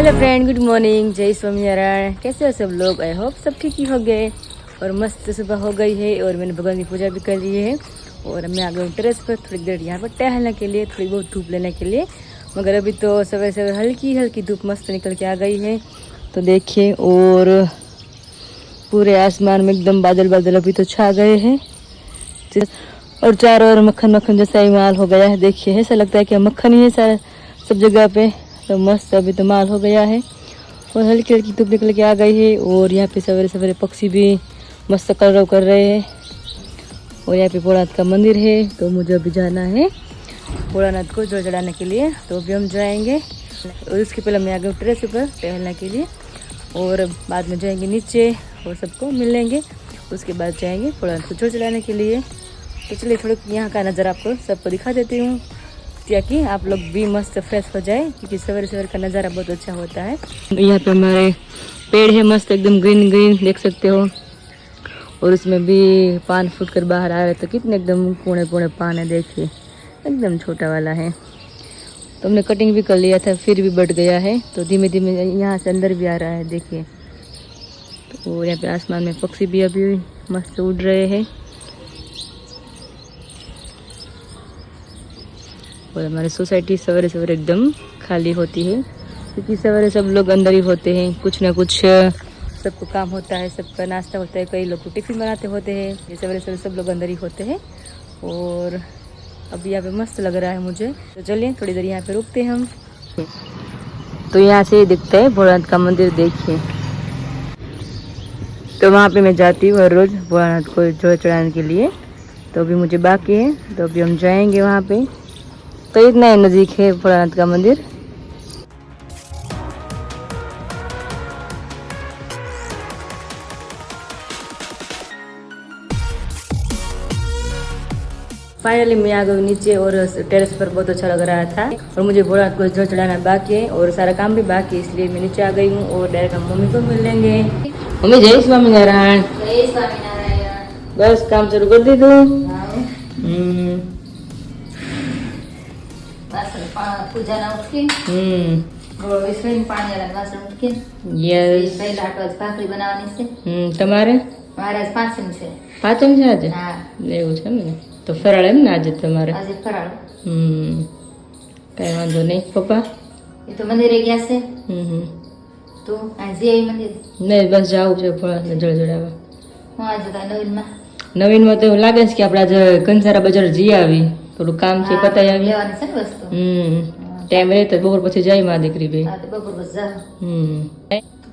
Hello friend, good morning, जय स्वामीनारायण। कैसे हो सब लोग? आई होप सब ठीक ही हो गए। और मस्त सुबह हो गई है और मैंने भगवान की पूजा भी कर ली है। और मैं आ गई टेरेस पर थोड़ी देर यहाँ पर टहलने के लिए, थोड़ी बहुत धूप लेने के लिए। मगर अभी तो सवेरे सवेरे हल्की हल्की धूप मस्त निकल के आ गई है। तो देखिए, और पूरे आसमान में एकदम बादल बादल अभी तो छा गए हैं। और चारों ओर मक्खन मक्खन जैसा ही माल हो गया है। देखिए, ऐसा लगता है कि मक्खन ही है सारा सब जगह पे। तो मस्त अभी तो माल हो गया है और हल्की हल्की धूप निकल के आ गई है। और यहाँ पे सवेरे सवेरे पक्षी भी मस्त कलरव कर रहे हैं। और यहाँ पे भोलानाथ का मंदिर है, तो मुझे अभी जाना है भोलानाथ को जल चढ़ाने के लिए। तो अभी हम जाएंगे और उसके पहले मैं आ गई टेरेस पर टहलने के लिए। और बाद में जाएंगे नीचे और सबको मिल लेंगे। उसके बाद जाएंगे भोलानाथ को जल चढ़ाने के लिए। तो चलिए थोड़ा यहाँ का नज़ारा आपको सबको दिखा देती हूँ, ताकि आप लोग भी मस्त फ्रेश हो जाए, क्योंकि सवेरे सवेरे का नज़ारा बहुत अच्छा होता है। यहाँ पे हमारे पेड़ है मस्त एकदम ग्रीन ग्रीन, देख सकते हो। और उसमें भी पान फूट कर बाहर आ रहे, तो कितने एकदम पूर्ण पूर्ण पान है, देखिए एकदम छोटा वाला है। तो हमने कटिंग भी कर लिया था, फिर भी बढ़ गया है। तो धीमे धीमे यहाँ से अंदर भी आ रहा है, देखिए। तो यहाँ पे आसमान में पक्षी भी अभी मस्त उड़ रहे हैं। और हमारी सोसाइटी सवेरे सवेरे एकदम खाली होती है, क्योंकि सवेरे सब लोग अंदर ही होते हैं। कुछ ना कुछ सबको काम होता है, सबका नाश्ता होता है, कई लोग को टिफ़िन बनाते होते हैं। ये सवेरे सवेरे सब लोग अंदर ही होते हैं। और अभी यहाँ पे मस्त लग रहा है मुझे। तो चलिए थोड़ी देर यहाँ पे रुकते हैं हम। तो यहाँ से दिखता है भोलानाथ का मंदिर, देखिए। तो वहाँ पे मैं जाती हूँ हर रोज़ भोलानाथ को जल चढ़ाने के लिए। तो अभी मुझे बाकी है, तो अभी हम जाएंगे वहाँ पे। तो इतना ही नज़दीक है भोलानाथ का मंदिर। फाइनली मैं आ गई नीचे और टेरेस पर बहुत अच्छा लग रहा था। और मुझे भोलानाथ को जल चढ़ाना बाकी है और सारा काम भी बाकी है, इसलिए मैं नीचे आ गई हूँ। और डायरेक्ट हम मम्मी को मिल लेंगे। मम्मी जय स्वामीनारायण। जय स्वामीनारायण। बस काम शुरू कर दी तू? पूजा उठके ગોળ વિસરીને પાણી વાળા વાસણ ઉઠકે યસ પહેલા આટો ભાખરી બનાવવાની છે। તમારે? મારે આજ પાંચમ છે। પાંચમ છે આજે? હા, એવું છે ને? તો ફરાળ એમ ને આજે તમારે? આજે ફરાળ। કઈ વાંધો નહીં। પપ્પા? એ તો મંદિરે ગયા છે। તો આજે આવી મંદિર? નહીં, બસ જાવું છે ભોળાનાથને જળ ચડાવવા। હું આજે કાંઈ નવીનમાં? નવીનમાં તો એવું લાગે છે કે આપણે આજે કંસારા બજાર જઈ આવી, થોડું કામ છે પતાવી આવી। લેવાની છે ને વસ્તુ। ટાઈમ રહે તો બપોર પછી જાય માં દીકરી બે। હા, તો બપોર બસ જાવ।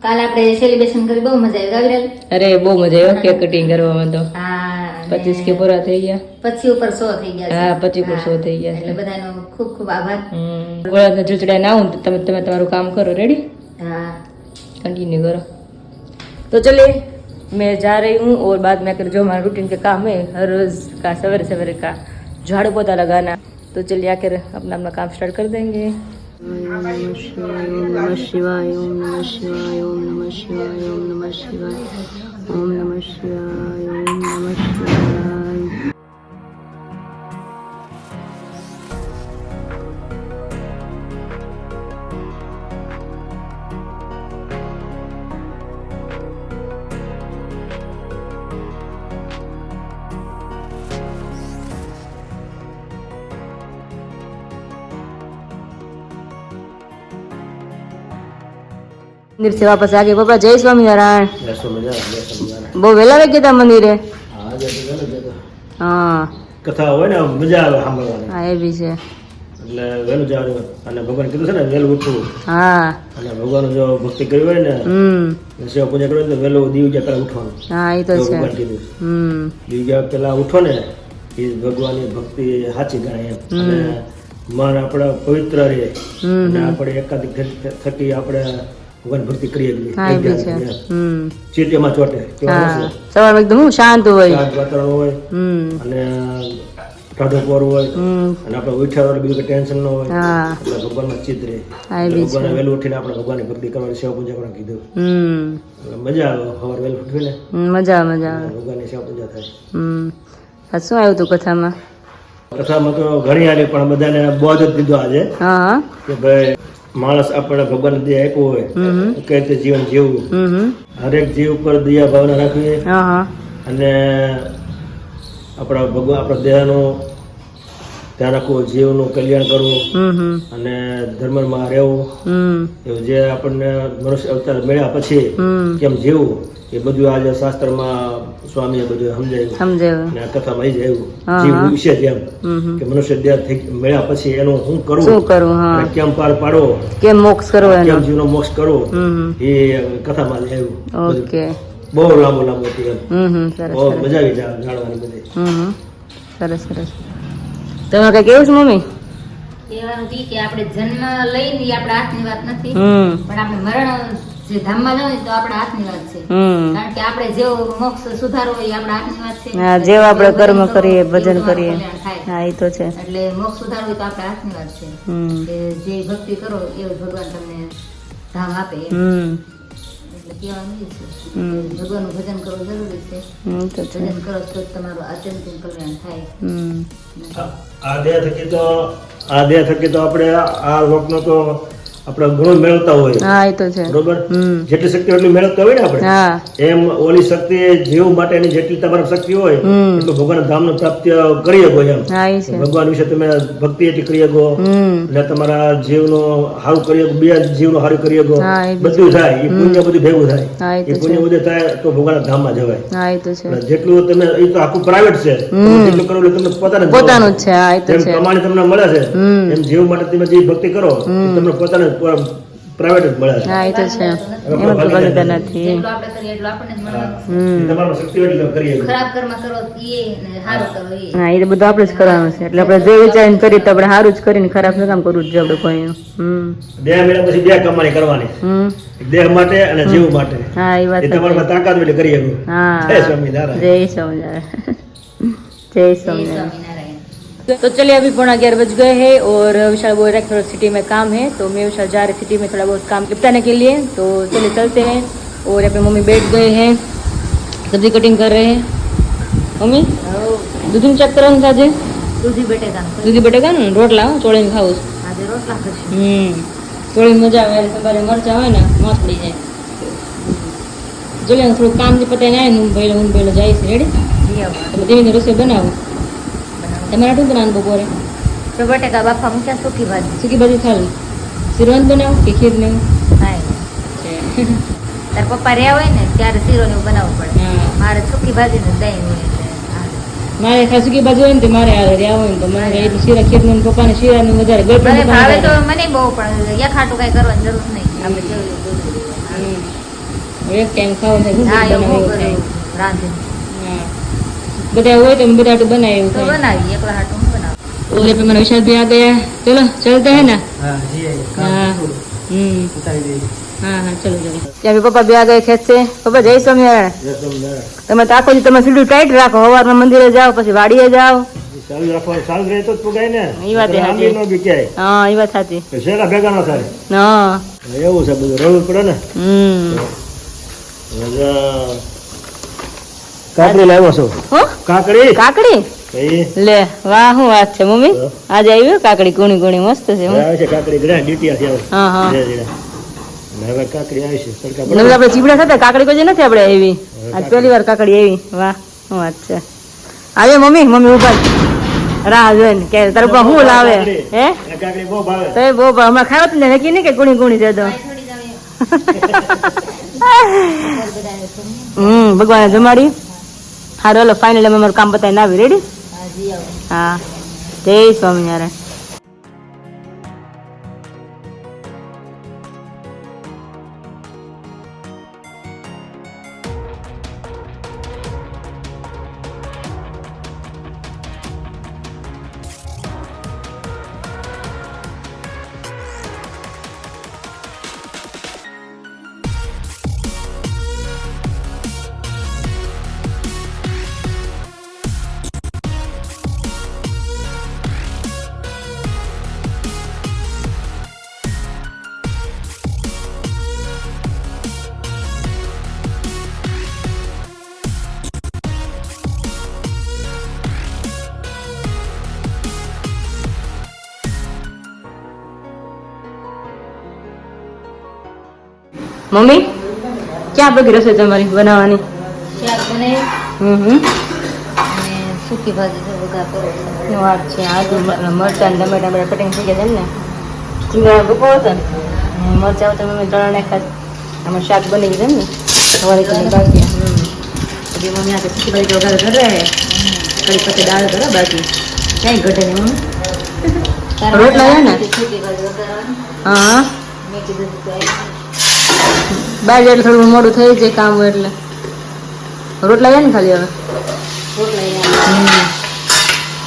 કાલ આપણે સેલિબ્રેશન કરી બહુ મજા આવી, ગાવી? અરે બહુ મજા આવી કેક કટિંગ કરવામાં। તો હા, 25 કે પૂરા થઈ ગયા। 25 ઉપર 100 થઈ ગયા છે। હા, 25 ઉપર 100 થઈ ગયા છે। એટલે બધાનો ખૂબ ખૂબ આભાર। ભોળાનાથને જળ ચડાવીને આવું તો તમે તમારું કામ કરો। રેડી? हाँ, कंटिन्यू करो। तो चलिए मैं जा रही हूँ। और बाद में आकर जो हमारा रूटीन का काम है हर रोज़ का सवेरे सवेरे का झाड़ू पोछा लगाना, तो चलिए आकर अपना अपना काम स्टार्ट कर देंगे। ओम नमः शिवाय, ओम नमः शिवाय, ओम नमः शिवाय, ओम नमः शिवाय, ओम नमः शिवाय, ओम नमः शिवाय। मंदिर से वापस आ गए। पापा जय स्वामीनारायण। બહુ વહેલા વાગ્યા હતા મંદિરે? હા, કથા હોય ને મજા આવે સાંભળવાની। હા એ બી છે, એટલે વહેલું જવાનું અને ભગવાન કીધું છે ને વહેલું ઉઠવું। હા અને ભગવાન જો ભક્તિ કરવી હોય ને સેવા પૂજા કરવી હોય તો વહેલું દીવજા પહેલા ઉઠવાનું। હા એ તો છે। ભગવાન કીધું દીવજા પહેલા ઉઠો ને એ ભગવાનની ભક્તિ સાચી ગણાય એમ। અને મન આપણા પવિત્ર રહે અને આપણે એકાદી થકી આપણે ભગવાન ભક્તિ કરીએ। હા એ બી છે। ચીટીમાં ચોટે હા, સવારમાં એકદમ શાંત હોય, શાંત વાતાવરણ હોય અને ટાઢોપોર હોય અને આપણે ઉઠ્યા બીજું ટેન્શન ન હોય। એટલે ભગવાનમાં ચિત્ત રહે। ભગવાન વહેલું ઉઠીને આપણે ભગવાનની ભક્તિ કરવાની, સેવા પૂજા કરવાનું કીધું। એટલે મજા આવે સવારે વહેલું ઉઠીને, મજા આવે, ભગવાનની સેવા પૂજા થાય। શું આવ્યું હતું કથામાં? કથામાં તો ઘણી આવી, પણ બધાને બોધ જ દીધો આજે કે ભાઈ માણસ આપણે ભગવાન દયા આપ્યો હોય કે રીતે જીવન જીવવું, હમ હરેક જીવ ઉપર દયા ભાવના રાખવી હા હા અને આપણા ભગવાન આપણા દેહનું ધ્યાન રાખવું, જીવનું કલ્યાણ કરવું હમ અને ધર્મમાં રહેવું. એવું જે આપણને મનુષ્ય અવતાર મળ્યા પછી કેમ જીવવું એ બધું આજે શાસ્ત્રમાં સ્વામીએ બધું સમજાવ્યું અને આ કથામાં આવી જાય એવું જીવ વિશે જેમ કે મનુષ્ય દેહ મળ્યા પછી એનું શું કરવું અને કેમ પાર પાડવો, કેમ મોક્ષ કરવો, કેમ જીવનો મોક્ષ કરવો એ કથામાં આવ્યું. ઓકે બહુ લાંબુ હતું એમ. બહુ મજા આવી જાણવાની બધી. સરસ સરસ. તમે કઈ કેવું છે મમ્મી? કહેવાનું ઈ કે આપણે જન્મ લઈને ઈ આપણા હાથની વાત નથી, પણ આપણે મરણ જે ધામમાં જવું તો આપણા હાથની વાત છે. કારણ કે આપણે જેવો મોક્ષ સુધારવો એ આપણા હાથની વાત છે. હા, જેવા આપણે કર્મ કરીએ, ભજન કરીએ. હા, એ તો છે. એટલે મોક્ષ સુધારવો તો આપણા હાથની વાત છે. કે જે ભક્તિ કરો એવું ભગવાન તમને ધામ આપે. એટલે કહેવાનું ઈ છે ભગવાનનું ભજન કરવું જરૂરી છે. ભજન કરો તો તમારું આત્યંતિક કલ્યાણ થાય. આ દેહ થકી તો આપણે આ લોકનો તો આપણે ઘણું મેળવતા હોય. હા, એ તો છે. બરોબર, જેટલી શક્તિ એટલી મેળવતા હોય ને આપણે. એમ ઓલી શક્તિ જીવ માટેની જેટલી તમારી શક્તિ હોય એટલું ભગવાન ધામનો પ્રાપ્ત કરી શકો એમ. ભગવાન વિશે તમે ભક્તિ એટલી કરી શકો એટલે તમારા જીવનો સારું કરી શકો, બે જીવનો સારું કરી શકો, બધું થાય. એ પુણ્ય બધું ભેગું થાય. એ પુણ્ય બધું થાય તો ભગવાન ધામમાં જવાય. હા, એ તો છે. જેટલું તમે એ તો આખું પ્રાઇવેટ છે, જેટલું કરો એટલે તમને પોતાનું જ છે. હા, એ તો છે. કમાણી તમને મળે છે એમ જીવ માટે તમે જે ભક્તિ કરો તમને પોતાને પ્રાઇવેટ જ મળે છે. હા, એ તો છે. એમાં તો બગડતા નથી. જેટલું આપણે કરીએ એટલું આપણને જ મળે. તમારો શક્તિ એટલી કરીએ. ખરાબ કર્મ કરો ઈ ને સારું કરો ઈ. હા, એ તો બધું આપણે જ કરવાનું છે. એટલે આપણે જે વિચારીને કરીએ તો આપણે સારું જ કરીને ખરાબ ન કામ કરવું જ જોઈએ આપણે કોઈ. દેહ મળ્યા પછી બે કમાણી કરવાની, દેહ માટે અને જીવ માટે. હા, એ વાત તમારામાં તાકાત એટલે કરી શકો. હા, જય સ્વામિનારાયણ. જય સ્વામિનારાયણ. जय स्वामीनारायण। तो चलिए अभी 11:15 बज गए हैं और विशाल बोल रहा है थोड़ा सिटी में काम है, तो मैं विशाल जा रही सिटी में थोड़ा बहुत काम निपटाने के लिए। तो चलिए चलते हैं। और यहाँ पे मम्मी बैठ गए हैं, सब्जी कटिंग कर रहे हैं। मम्मी दूध चेक करो साजे દૂધી बटेगा ना रोटला चोड़ी ने खाऊ આજે રોટલા કરશું. થોડી મજા આવે તમારે મરચા હોય ને મસ્ત પડી જાય. જોઈએ થોડું કામ જે પતાઈને આવે ને હું પહેલો જાય છે. રેડી ધીમે રસોઈ બનાવું. તમારે શું બનાવવાનું બપોરે? તો બટેકા બાફા મૂક્યા, સૂકી ભાજી ખાલી શીરવાનું બનાવું કે ખીર ને? તાર પપ્પા રહ્યા હોય ને ત્યારે શીરો ને એવું બનાવવું પડે. મારે સૂકી ભાજી ને દહીં હોય એટલે મારે ખાલી સૂકી ભાજી હોય ને તો મારે રહ્યા હોય ને તો મારે એટલી શીરા ખીર ને પપ્પાને શીરા ને વધારે ભાવે તો મને બહુ, પણ યખાટું કઈ કરવાની જરૂર નહીં. આપણે એક ટાઈમ ખાવું રાંધે બધા હોય તો બધા બનાવી તો બનાવી એકલા હાટું બનાવું. और पे मेरा विशाल भी आ गया है। चलो चलते हैं ना। हाँ चलो चलो। ત્યાં પપ્પા બે આ ગયા ખેત છે. પપ્પા જય સ્વામિનારાયણ. તમે તો આખો તમે સીધું ટાઈટ રાખો, સવારમાં મંદિરે જાઓ પછી વાડીએ જાઓ. ચાલુ રાખવાનું, ચાલુ રહે તો પુગાય ને. એ વાત સાચી. હા, એ વાત સાચી. શેરા ભેગા ન થાય. હા, એવું છે બધું રહેવું પડે ને. કાકડી લાવ્યો છો? કાકડી કાકડી લે, વાહ શું વાત છે મમ્મી. આજે આવ્યો કાકડી કુણી કુણી મસ્ત છે. કાકડી ઘણા ડીટીયા છે. હા હા, હવે કાકડી આવી છે. આપણે ચીબડા થતા કાકડી કોઈ નથી આપણે આવી. આજ પહેલી વાર કાકડી આવી. વાહ શું વાત છે. આવે મમ્મી ઉભા રાહ જોઈને કે તારે શું લાવે હે? કાકડી બહુ ભાવે. તો બહુ ભાવે. હમણાં ખાવ ને નક્કી નહીં કે કુણી કુણી છે તો. ભગવાને જમાડી. હારું હાલો, ફાઇનલી અમે અમારું કામ બતાવીને આવી. રેડી? હા, જય સ્વામિનારાયણ. મમ્મી ક્યાં પગી રસોઈ તમારી બનાવવાની? શાક બનાવ્યું અને સૂકી ભાજી છે વઘાર કરો નો વાત છે. આદુ મરચાં ને ટમેટા બધા કટિંગ થઈ ગયા છે ને સિંગડા બપોર હતો ને મરચાં તો મમ્મી તળા નાખ્યા. આમાં શાક બની ગયું ને સવારે કરીને બાકી. પછી મમ્મી આ સૂકી ભાજી વઘાર કરે કડી પછી દાળ કરે બાકી ક્યાંય ઘટે નહીં મમ્મી. રોટલા છે ને સૂકી ભાજી વઘારવાની. હા મેં કીધું બહાર જાય એટલે થોડું મોડું થઈ જાય કામ હોય એટલે રોટલા જાય ને ખાલી હવે.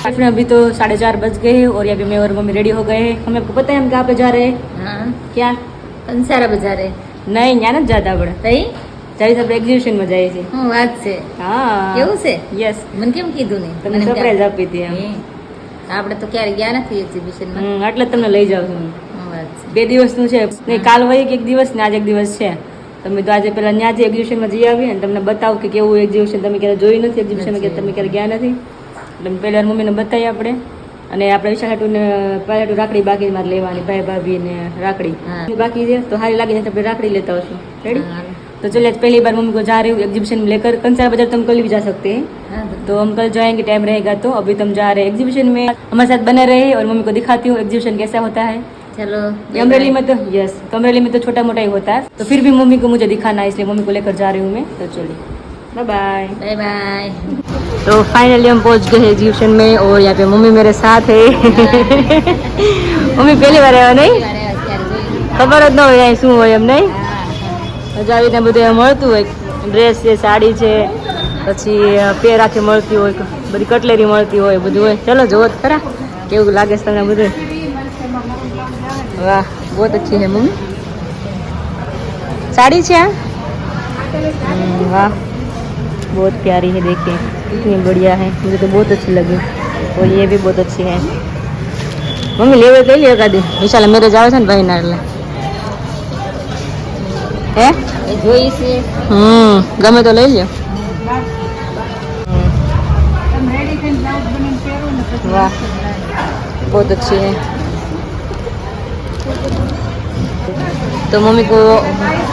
फिर अभी तो 4:30 बज गए हैं और यहाँ पे मैं और मम्मी रेडी हो गए हैं. हमें आपको पता है हम कहाँ पे जा रहे हैं? હા क्या? કંસારા બજારે नहीं यहाँ નથી જાતા આપણે તઈ જાય આપણે એક્ઝિબિશનમાં જઈએ છીએ. હું વાત છે હા કેવું છે યસ મને કેમ કીધું નહીં તમને સરપ્રાઈઝ આપી હતી એમ. આપણે તો ક્યારે ગયા નથી એક્ઝિબિશનમાં એટલે જ તમને લઈ જાઉં છું. હું વાત છે 2 દિવસનું છે નહીં કાલ વહી એક દિવસ ને આજ એક દિવસ છે. તમે તો આજે પેલા ત્યાં જે એક્ઝિબિશનમાં જઈ આવીએ ને તમને બતાવું કે કેવું એક્ઝિબિશન તમે ક્યારે જોયું નથી એક્ઝિબિશનમાં કે તમે ક્યારે ગયા નથી એટલે પહેલા મમ્મીને બતાવીએ આપણે. અને આપણે વિશાખાટુને પહેલાં રાખડી બાકી મારે લેવાની ભાઈ ભાભી ને રાખડી हाँ. बाकी है तो हारी लगे तो राखड़ी लेता हूँ रेडी. हाँ. तो चलिए आज पहली बार मम्मी को जा रही हूँ एग्जीबिशन में लेकर. कंसारा बाजार तो हम कल भी जा सकते हैं हाँ, तो हम कल जाएंगे टाइम रहेगा तो. अभी तो हम जा रहे हैं एग्जीबिशन में. हमारे साथ बने रहे और मम्मी को दिखाती हूँ एग्जीबिशन कैसा होता है. चलो ये अमरेली में तो यस तो अमरेली में तो छोटा मोटा ही होता है तो फिर भी मम्मी को मुझे दिखाना है इसलिए मम्मी को लेकर जा रही हूँ मैं. तो चलिए बाय बाय. बाय बाय तो फाइनली हम पहुंच गए एग्जीबिशन में और यहाँ पे मम्मी मेरे साथ है. मम्मी पहली बार आया नहीं ખબર જ ન હોય અહીં શું હોય એમ નહીં. હજુ આવીને બધું એમ મળતું હોય ડ્રેસ છે સાડી છે પછી પેર આખી મળતી હોય બધી કટલેરી મળતી હોય બધું હોય. ચલો જોવો જ ખરા કેવું લાગે છે તમને બધું. वाह बहुत अच्छी है मम्मी साड़ी है. वाह बहुत प्यारी है देखिए कितनी बढ़िया है मुझे तो बहुत अच्छी लगी और ये भी बहुत अच्छी है. मम्मी लेवे ले लियो गाड़ी विशाल मेरे जावे છે ને ભાઈ ના એટલે હે એ જોઈ છે ગમે તો લઈ લ્યો. वाह बहुत अच्छी है. तो मम्मी को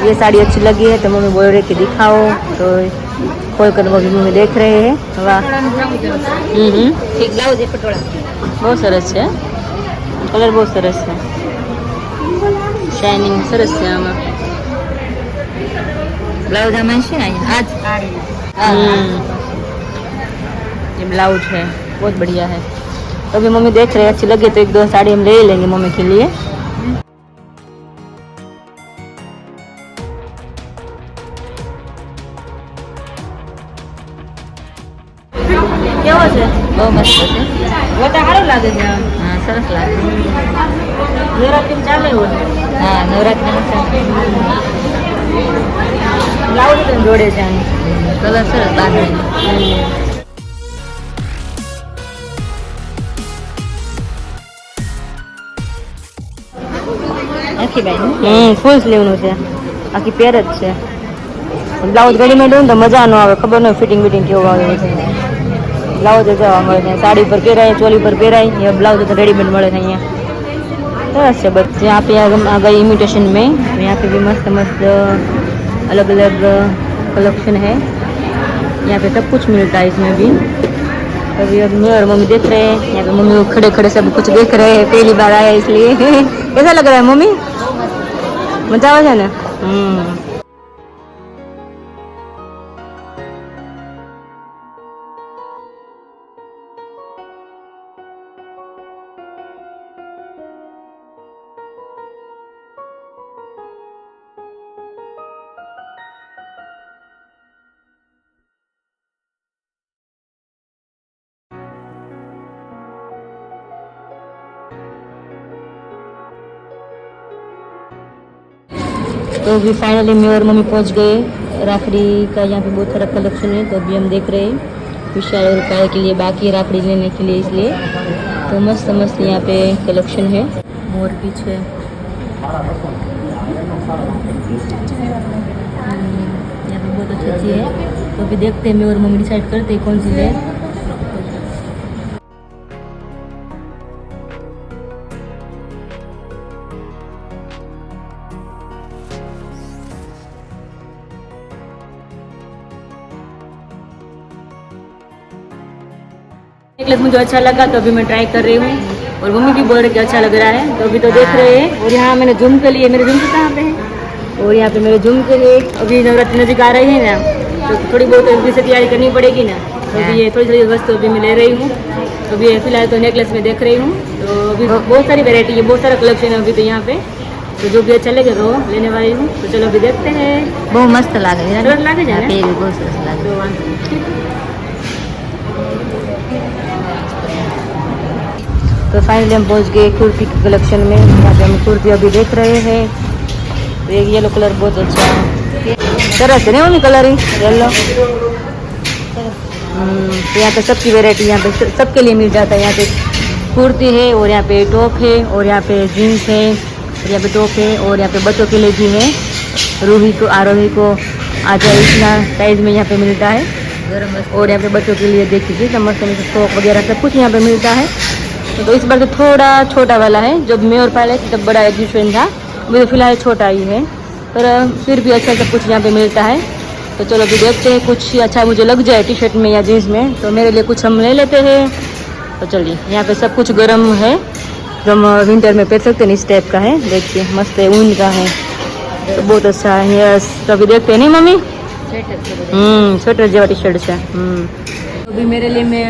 ये साड़ी अच्छी लगी है तो मम्मी बोल रही कि दिखाओ तो खोल कर मम्मी देख रहे हैं. वाह ઠીક લાવો જે પટોળા बहुत सरस है कलर बहुत सरस है शाइनिंग सरस है आमा. બ્લાઉઝ આમાં છે ને આજ ये ब्लाउज है बहुत बढ़िया है. तो अभी मम्मी देख रहे हैं अच्छी लगी तो 1-2 साड़ी हम ले लेंगे मम्मी के लिए. કેવો છે બહુ મસ્ત છે ગોટા સારું લાગે છે આમ. હા સરસ લાગે નવરાત્રી ચાલે હોય હા નવરાત્રિ બ્લાઉઝ પણ જોડે છે આની. કલર સરસ બાંધણી આખી બાઈ ફૂલ સ્લીવનું છે આખી પેર જ છે. બ્લાઉઝ રેડીમેડ હોય ને તો મજા ન આવે ખબર ન ફિટિંગ વિટિંગ કેવું આવે છે. બ્લાઉઝ જવા મળે છે સાડી પર પહેરાય ચોલી પર પહેરાય ये ब्लाउज तो रेडीमेड મળે છે અહીંયા. સરસ છે બસ यहाँ पे आ गई इमिटेशन में यहाँ पे भी मस्त मस्त अलग अलग कलेक्शन है. यहाँ पे सब कुछ मिलता है इसमें भी. अभी अब मैं और मम्मी देख रहे हैं यहाँ पे मम्मी खड़े खड़े सब कुछ देख रहे हैं पहली बार आए इसलिए. कैसा लग रहा है मम्मी मजा આવે છે ને. तो अभी फाइनली मैं और मम्मी पहुंच गए. राखड़ी का यहाँ पे बहुत सारा कलेक्शन है तो अभी हम देख रहे हैं विशाल और काय के लिए बाकी है राखड़ी लेने के लिए इसलिए. तो मस्त मस्त यहाँ पे कलेक्शन है. मोर पीछ है यहाँ पे बहुत अच्छी अच्छी है. तो अभी देखते हैं मैं और मम्मी डिसाइड करते हैं कौन सी ले. नेकलेस मुझे अच्छा लगा तो अभी मैं ट्राई कर रही हूँ और मम्मी भी बोल रहे कि अच्छा लग रहा है, तो अभी तो देख रहे हैं। और यहाँ मैंने जूम के लिए, मेरे जूम के कहाँ पे है, और यहाँ पे मेरे जूम के लिए अभी नवरात्रि नजीक आ रही है ना, तो थोड़ी बहुत अभी से तैयारी करनी पड़ेगी ना, तो अभी ये थोड़ी थोड़ी वस्तु अभी मैं ले रही हूँ। तो अभी फिलहाल तो नेकलेस में देख रही हूँ, तो अभी बहुत सारी वेरायटी है, बहुत सारा कलेक्शन है अभी तो यहाँ पे, तो जो भी अच्छा लगे वो लेने वाली हूँ। तो चलो अभी देखते हैं। બહુ મસ્ત લાગે છે સરસ લાગે છે ને? પહેરી બહુ સરસ લાગે तो वांधो। तो फाइनली हम पहुंच गए कुर्ती के कलेक्शन में। यहाँ पे हम कुर्ती अभी देख रहे हैं। तो एक येलो कलर बहुत अच्छा है, सरस है ना मम्मी कलर ही येलो। तो यहाँ पे सबकी वेरायटी यहाँ पे सबके लिए मिल जाता है। यहाँ पे कुर्ती है और यहाँ पे टॉप है और यहाँ पे जीन्स है और यहाँ पे टॉप है और यहाँ पे बच्चों के लिए भी है, रूही को आरोही को आजा इतना साइज में यहाँ पे मिलता है। और यहाँ पे बच्चों के लिए देखिए कितना मस्त फ्रॉक वगैरह सब कुछ यहाँ पे मिलता है। तो इस बार तो थोड़ा छोटा वाला है, जब मैं और पहले तब बड़ा एग्जीबिशन था, अभी तो फिलहाल छोटा ही है, पर फिर भी अच्छा सब कुछ यहाँ पे मिलता है। तो चलो अभी देखते हैं, कुछ अच्छा मुझे लग जाए टी शर्ट में या जीन्स में तो मेरे लिए कुछ हम ले लेते हैं। तो चलिए यहाँ पे सब कुछ गर्म है, जो हम विंटर में पहन सकते हैं, इस टाइप का है। देखिए मस्त है, ऊन का है, तो बहुत अच्छा है। यस, तो अभी देखते हैं नहीं मम्मी, स्वेटर जेवा टी शर्ट है। अभी मेरे लिए मैं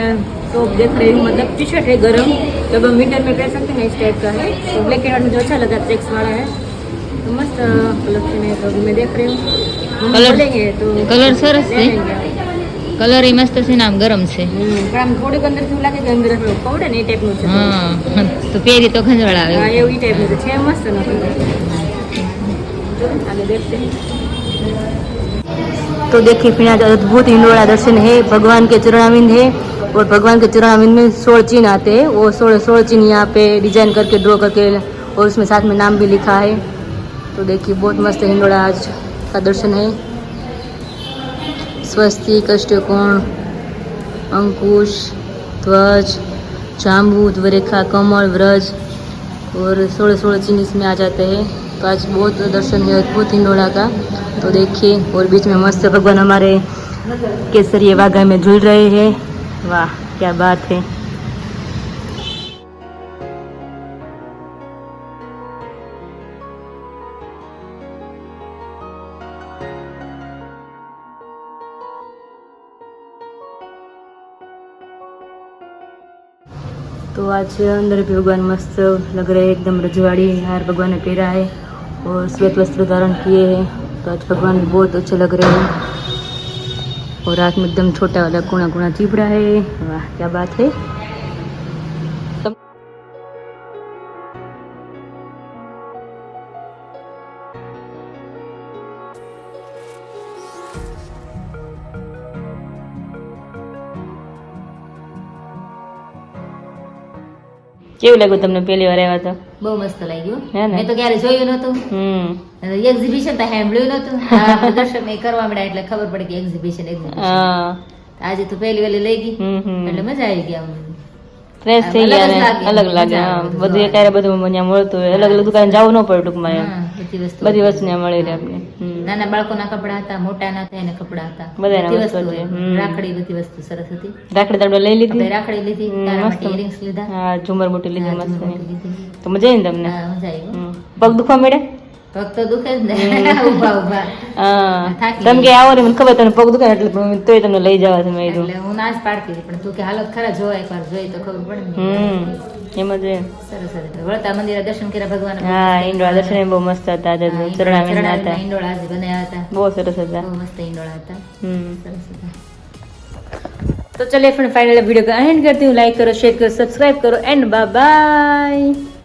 टॉप देख रही हूँ, मतलब टी शर्ट है गर्म, जब हम विंटर में पहन सकते हैं, इस टाइप का है। तो ब्लैक एंड व्हाइट मुझे अच्छा लगा, चेक्स वाला है, तो मस्त कलेक्शन है। तो अभी मैं देख रही हूँ, कलर लेंगे तो कलर सरस છે કલર એ મસ્ત છે ને આમ ગરમ છે પણ આમ થોડીક અંદરથી એવું લાગે કે અંદર પૌડે ને એ ટાઈપનું છે। હા તો પહેરી તો ખંજવાળ આવે હા એવું એ ટાઈપનું છે મસ્ત નો आगे देखते हैं। तो देखिए फिर आज अद्भुत हिंडोला दर्शन है, भगवान के चरणाविंद है और भगवान के चरणाविंद में 16 चिन्ह आते हैं, वो 16 चिन्ह यहाँ पे डिजाइन करके ड्रॉ करके और उसमें साथ में नाम भी लिखा है। तो देखिए बहुत मस्त हिंडोला आज का दर्शन है। स्वस्तिक, अष्टकोण, अंकुश, ध्वज, जाम्बू, ध्वरेखा, कमल, व्रज और 16 चिन्ह इसमें आ जाते हैं। तो आज बहुत दर्शन है अद्भुत हिंडोला का। तो देखिए और बीच में मस्त भगवान हमारे केसरिया वाघा में झूल रहे हैं। वाह क्या बात है। तो आज अंदर भी भगवान मस्त लग रहे हैं, एकदम रजवाड़ी हार भगवान ने पहरा है और श्वेत वस्त्र धारण किए हैं। तो आज भगवान भी बहुत अच्छे लग रहे हैं और हाथ में एकदम छोटा वाला कोना कोना चिपड़ा है। वाह क्या बात है। કેવું લાગ્યું તમને પહેલી વાર આવ્યા તો? બહુ મસ્ત લાગ્યું હે ને? મેં તો ક્યારે જોયું નતું, એક્ઝિબિશન તો સાંભળ્યું નતું, આ દર્શન એ કરવા મળ્યા એટલે ખબર પડી કે એક્ઝિબિશન આજે તો પહેલી વેલી લઈ ગઈ એટલે મજા આવી ગઈ, આમ ફ્રેશ થઈ ગયા, અલગ લાગે। હા બધું એકારે બધું અહીંયા મળતું હોય, અલગ અલગ દુકાન જવું ન પડે ટૂંકમાં, બધી વસ્તુ ત્યાં મળી રહે આપણે। નાના બાળકોના કપડા હતા, મોટાના હતા, એના કપડા હતા, બધાના બધી વસ્તુ વસ્તુ છે। રાખડી બધી વસ્તુ સરસ હતી। રાખડી તાડો લઈ લીધી? આપણે રાખડી લીધી, તારા માટે ઇયરિંગ્સ લીધા, હા ઝુમર મોટી લીધી હા, મસ્ત। ઝુમર લીધી. તો મજા આવી ને તમને? હા, મજા આવી. પગ દુખવા મળે? પગ તો દુખે જ ને, ઊભા ઊભા હા થાકી તમે કે આવો ને મને ખબર તને પગ દુખે એટલે પણ તોય તમને લઈ જવા છે મેં કીધું। એટલે હું ના જ પાડતી હતી, પણ તું કે હાલત ખરા જોવા એકવાર જોઈ તો ખબર પડે ને। એમ જ સરસ સરસ વળતા મંદિરે દર્શન કર્યા ભગવાન। હા ઈંડોળા દર્શન બહુ મસ્ત હતા, આજે ચરણાવિંદ હતા, ઈંડોળા આજે બનાવ્યા હતા, બહુ સરસ હતા, બહુ મસ્ત ઈંડોળા હતા, સરસ હતા। तो चलिए फिर फाइनल वीडियो का एंड करती हूँ। लाइक करो, शेयर करो, सब्सक्राइब करो एंड बाय बाय।